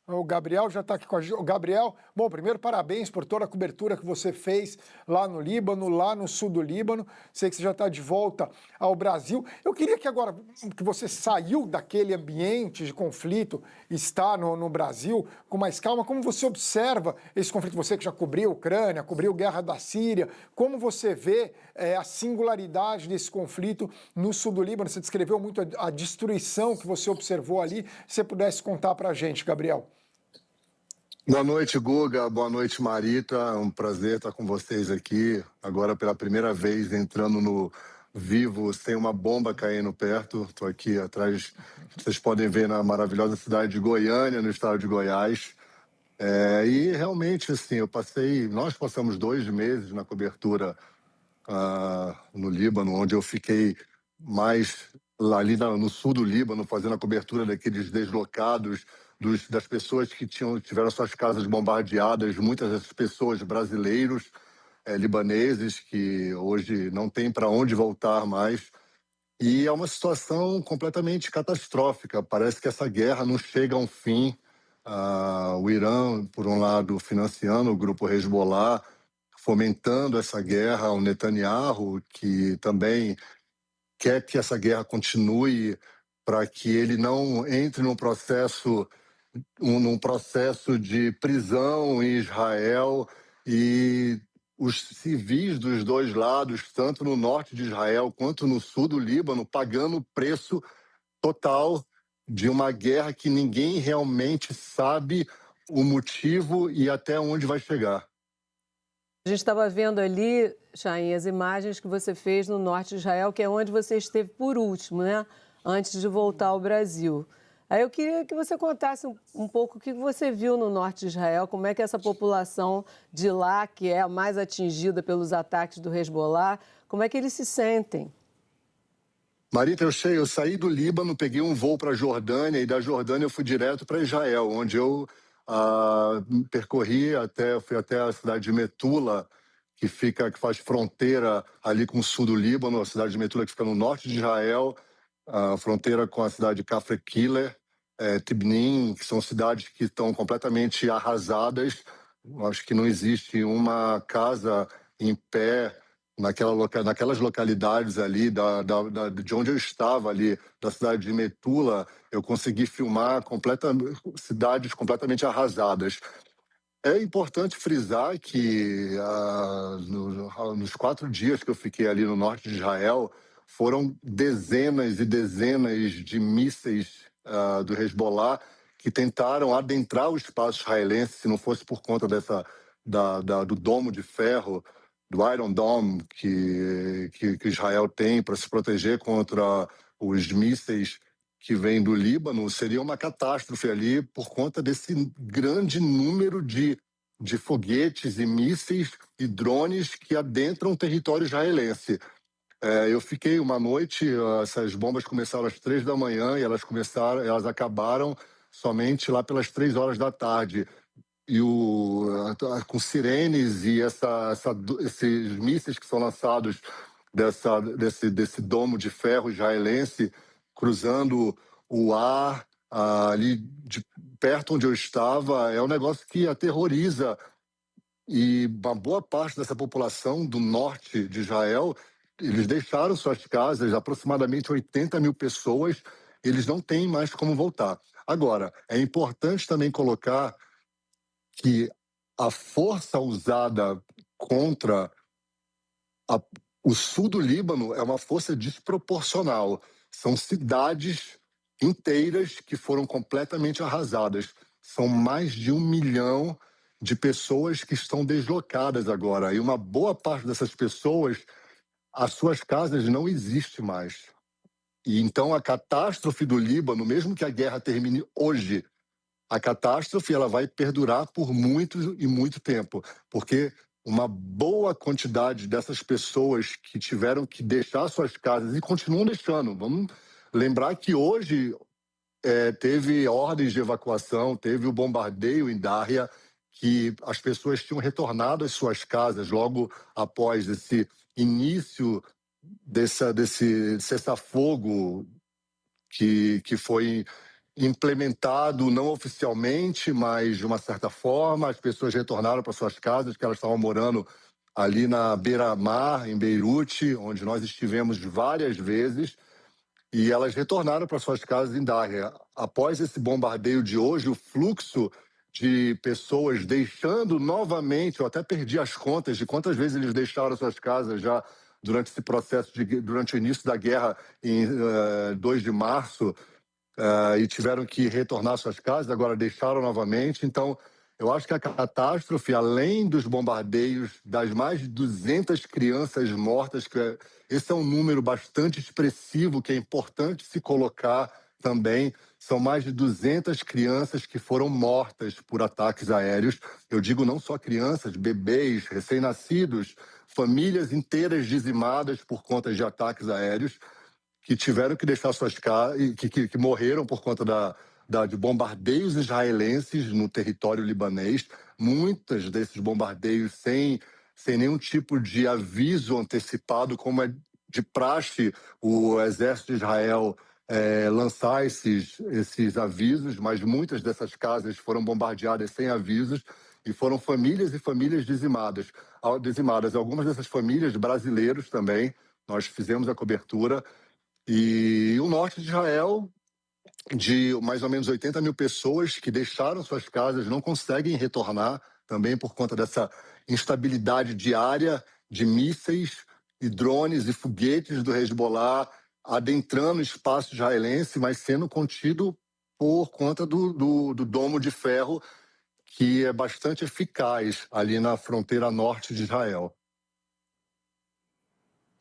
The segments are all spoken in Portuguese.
O Gabriel já está aqui com a gente. O Gabriel, bom, primeiro parabéns por toda a cobertura que você fez lá no Líbano, lá no sul do Líbano. Sei que você já está de volta ao Brasil. Eu queria que agora que você saiu daquele ambiente de conflito, está no Brasil, com mais calma, como você observa esse conflito? Você que já cobriu a Ucrânia, cobriu a guerra da Síria, como você vê a singularidade desse conflito no sul do Líbano? Você descreveu muito a destruição que você observou ali. Se você pudesse contar para a gente, Gabriel. Boa noite, Guga. Boa noite, Marita. É um prazer estar com vocês aqui. Agora, pela primeira vez, entrando no vivo, sem uma bomba caindo perto. Estou aqui atrás, vocês podem ver na maravilhosa cidade de Goiânia, no estado de Goiás. E realmente, assim, nós passamos 2 meses na cobertura no Líbano, onde eu fiquei mais lá ali no sul do Líbano, fazendo a cobertura daqueles deslocados, das pessoas que tiveram suas casas bombardeadas, muitas dessas pessoas brasileiros, libaneses, que hoje não têm para onde voltar mais. E é uma situação completamente catastrófica. Parece que essa guerra não chega a um fim. O Irã, por um lado, financiando o grupo Hezbollah, fomentando essa guerra, o Netanyahu, que também quer que essa guerra continue para que ele não entre num processo de prisão em Israel, e os civis dos dois lados, tanto no norte de Israel quanto no sul do Líbano, pagando o preço total de uma guerra que ninguém realmente sabe o motivo e até onde vai chegar. A gente estava vendo ali, Chain, as imagens que você fez no norte de Israel, que é onde você esteve por último, né? Antes de voltar ao Brasil. Aí eu queria que você contasse um pouco o que você viu no norte de Israel, como é que essa população de lá, que é a mais atingida pelos ataques do Hezbollah, como é que eles se sentem? Marita, eu saí do Líbano, peguei um voo para a Jordânia, e da Jordânia eu fui direto para Israel, onde eu fui até a cidade de Metula, que faz fronteira ali com o sul do Líbano, a cidade de Metula que fica no norte de Israel, a fronteira com a cidade de Kafr Killer, Tibnin, que são cidades que estão completamente arrasadas. Acho que não existe uma casa em pé naquelas localidades ali de onde eu estava ali, da cidade de Metula. Eu consegui filmar cidades completamente arrasadas. É importante frisar que nos 4 dias que eu fiquei ali no norte de Israel, foram dezenas e dezenas de mísseis do Hezbollah que tentaram adentrar o espaço israelense. Se não fosse por conta do domo de ferro, do Iron Dome, que Israel tem para se proteger contra os mísseis que vêm do Líbano, seria uma catástrofe ali por conta desse grande número de foguetes e mísseis e drones que adentram o território israelense. Eu fiquei uma noite, essas bombas começaram às 3 da manhã e elas acabaram somente lá pelas 3 horas da tarde. E com sirenes e esses mísseis que são lançados desse domo de ferro israelense, cruzando o ar ali de perto onde eu estava, é um negócio que aterroriza. E uma boa parte dessa população do norte de Israel, eles deixaram suas casas, aproximadamente 80 mil pessoas, eles não têm mais como voltar. Agora, é importante também colocar que a força usada contra o sul do Líbano é uma força desproporcional. São cidades inteiras que foram completamente arrasadas. São mais de 1 milhão de pessoas que estão deslocadas agora. E uma boa parte dessas pessoas, as suas casas não existem mais. E então a catástrofe do Líbano, mesmo que a guerra termine hoje, a catástrofe ela vai perdurar por muito e muito tempo, porque uma boa quantidade dessas pessoas que tiveram que deixar suas casas e continuam deixando. Vamos lembrar que hoje teve ordens de evacuação, teve o bombardeio em Dária, que as pessoas tinham retornado às suas casas logo após esse início desse cessar-fogo que foi implementado não oficialmente, mas de uma certa forma. As pessoas retornaram para suas casas, que elas estavam morando ali na beira-mar, em Beirute, onde nós estivemos várias vezes, e elas retornaram para suas casas em Darra. Após esse bombardeio de hoje, o fluxo de pessoas deixando novamente, eu até perdi as contas de quantas vezes eles deixaram suas casas já durante esse processo, durante o início da guerra em 2 de março, e tiveram que retornar às suas casas, agora deixaram novamente. Então, eu acho que a catástrofe, além dos bombardeios, das mais de 200 crianças mortas, esse é um número bastante expressivo, que é importante se colocar também. São mais de 200 crianças que foram mortas por ataques aéreos. Eu digo não só crianças, bebês, recém-nascidos, famílias inteiras dizimadas por conta de ataques aéreos, que tiveram que deixar suas casas, que morreram por conta de bombardeios israelenses no território libanês. Muitos desses bombardeios sem nenhum tipo de aviso antecipado, como é de praxe o exército de Israel lançar esses avisos, mas muitas dessas casas foram bombardeadas sem avisos e foram famílias e famílias dizimadas. Algumas dessas famílias, brasileiros também, nós fizemos a cobertura. E o norte de Israel, de mais ou menos 80 mil pessoas que deixaram suas casas, não conseguem retornar, também por conta dessa instabilidade diária de mísseis e drones e foguetes do Hezbollah adentrando o espaço israelense, mas sendo contido por conta do domo de ferro, que é bastante eficaz ali na fronteira norte de Israel.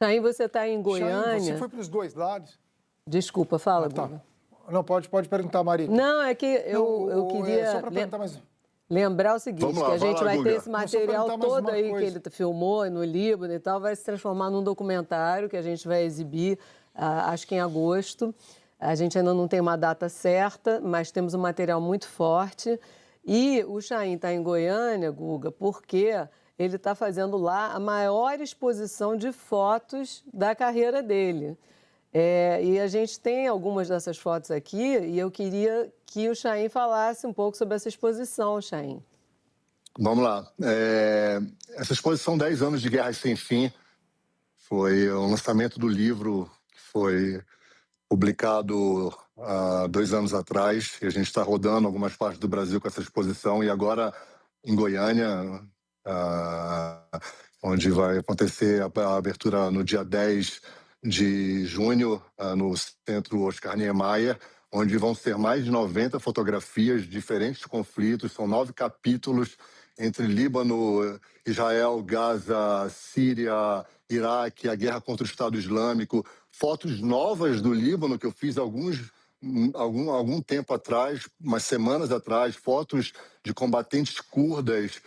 Chaim, você está em Chaim, Goiânia. você foi para os dois lados? Desculpa, fala, Guga. Não, pode perguntar, Marita. Não, é que eu queria só para perguntar mais... lembrar o seguinte, Vamos lá, que a gente vai lá, vai Guga. ter esse material todo aí coisa. que ele filmou no Líbano e tal, vai se transformar num documentário que a gente vai exibir, acho que em agosto. A gente ainda não tem uma data certa, mas temos um material muito forte. E o Chaim está em Goiânia, Guga, porque ele está fazendo lá a maior exposição de fotos da carreira dele. E a gente tem algumas dessas fotos aqui e eu queria que o Chaim falasse um pouco sobre essa exposição, Chaim. Vamos lá. Essa exposição 10 anos de Guerras Sem Fim foi o lançamento do livro que foi publicado há 2 anos atrás, e a gente está rodando algumas partes do Brasil com essa exposição, e agora em Goiânia, onde vai acontecer a abertura no dia 10 de junho, no Centro Oscar Niemeyer, onde vão ser mais de 90 fotografias de diferentes conflitos. São 9 capítulos entre Líbano, Israel, Gaza, Síria, Iraque, a guerra contra o Estado Islâmico. Fotos novas do Líbano que eu fiz algum tempo atrás, umas semanas atrás, fotos de combatentes curdas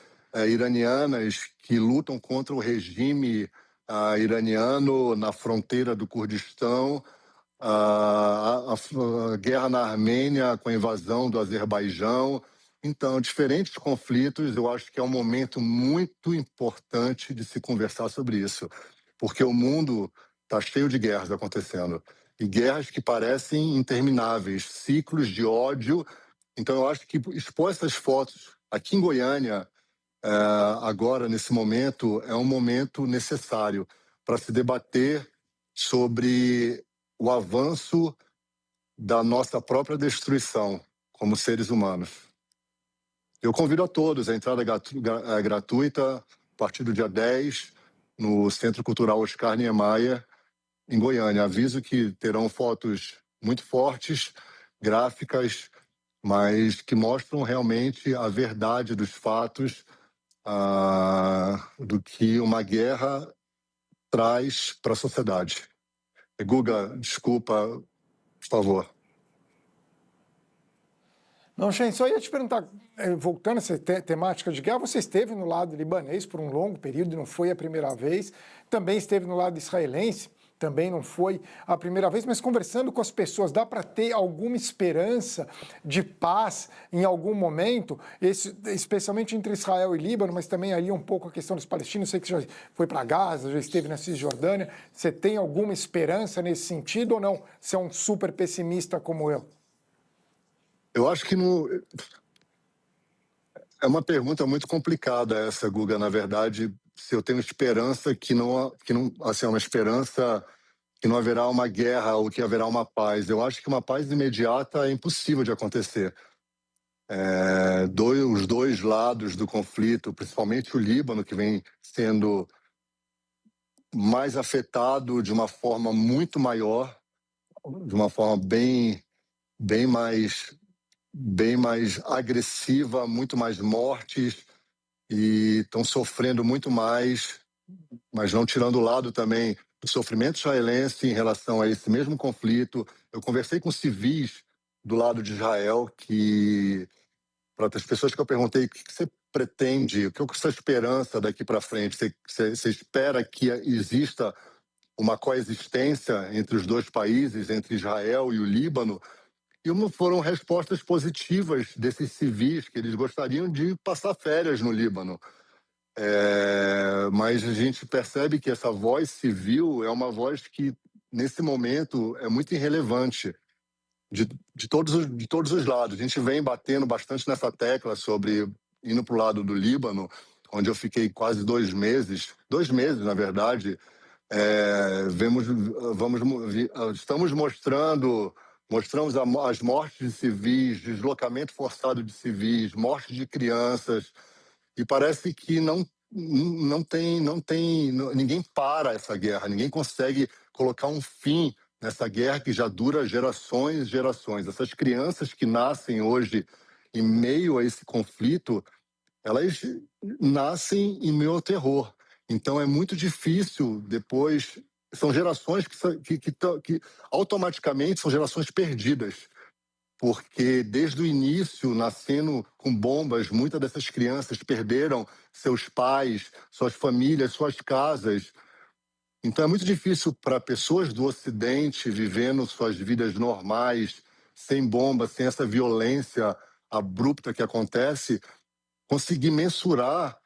iranianas que lutam contra o regime iraniano na fronteira do Kurdistão, a guerra na Armênia com a invasão do Azerbaijão. Então, diferentes conflitos, eu acho que é um momento muito importante de se conversar sobre isso, porque o mundo está cheio de guerras acontecendo, e guerras que parecem intermináveis, ciclos de ódio. Então, eu acho que expor essas fotos aqui em Goiânia, agora, nesse momento, é um momento necessário para se debater sobre o avanço da nossa própria destruição como seres humanos. Eu convido a todos, a entrada é gratuita, a partir do dia 10, no Centro Cultural Oscar Niemeyer, em Goiânia. Aviso que terão fotos muito fortes, gráficas, mas que mostram realmente a verdade dos fatos, do que uma guerra traz para a sociedade. Guga, desculpa, por favor. Não, Chaim, só ia te perguntar, voltando a essa temática de guerra, você esteve no lado libanês por um longo período, não foi a primeira vez, também esteve no lado israelense, também não foi a primeira vez, mas conversando com as pessoas, dá para ter alguma esperança de paz em algum momento, especialmente entre Israel e Líbano, mas também ali um pouco a questão dos palestinos? Sei que você já foi para Gaza, já esteve na Cisjordânia, você tem alguma esperança nesse sentido ou não? Você é um super pessimista como eu? Eu acho que não... É uma pergunta muito complicada essa, Guga. Na verdade, se eu tenho esperança assim, uma esperança que não haverá uma guerra ou que haverá uma paz. Eu acho que uma paz imediata é impossível de acontecer. Os dois lados do conflito, principalmente o Líbano, que vem sendo mais afetado de uma forma muito maior, de uma forma bem mais agressiva, muito mais mortes, e estão sofrendo muito mais, mas não tirando o lado também do sofrimento israelense em relação a esse mesmo conflito. Eu conversei com civis do lado de Israel, que, para as pessoas que eu perguntei, o que você pretende, o que é a sua esperança daqui para frente? Você espera que exista uma coexistência entre os dois países, entre Israel e o Líbano? E foram respostas positivas desses civis, que eles gostariam de passar férias no Líbano. Mas a gente percebe que essa voz civil é uma voz que, nesse momento, é muito irrelevante de todos os lados. A gente vem batendo bastante nessa tecla sobre indo para o lado do Líbano, onde eu fiquei quase 2 meses, na verdade. Estamos mostramos as mortes de civis, deslocamento forçado de civis, morte de crianças, e parece que ninguém para essa guerra, ninguém consegue colocar um fim nessa guerra que já dura gerações e gerações. Essas crianças que nascem hoje em meio a esse conflito, elas nascem em meio ao terror. Então é muito difícil depois. São gerações que automaticamente são gerações perdidas, porque desde o início, nascendo com bombas, muitas dessas crianças perderam seus pais, suas famílias, suas casas. Então é muito difícil para pessoas do Ocidente vivendo suas vidas normais, sem bomba, sem essa violência abrupta que acontece, conseguir mensurar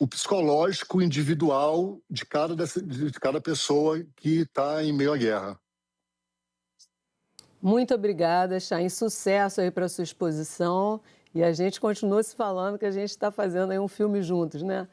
o psicológico individual de cada pessoa que está em meio à guerra. Muito obrigada, Chaim. Sucesso aí para a sua exposição. E a gente continua se falando que a gente está fazendo aí um filme juntos, né?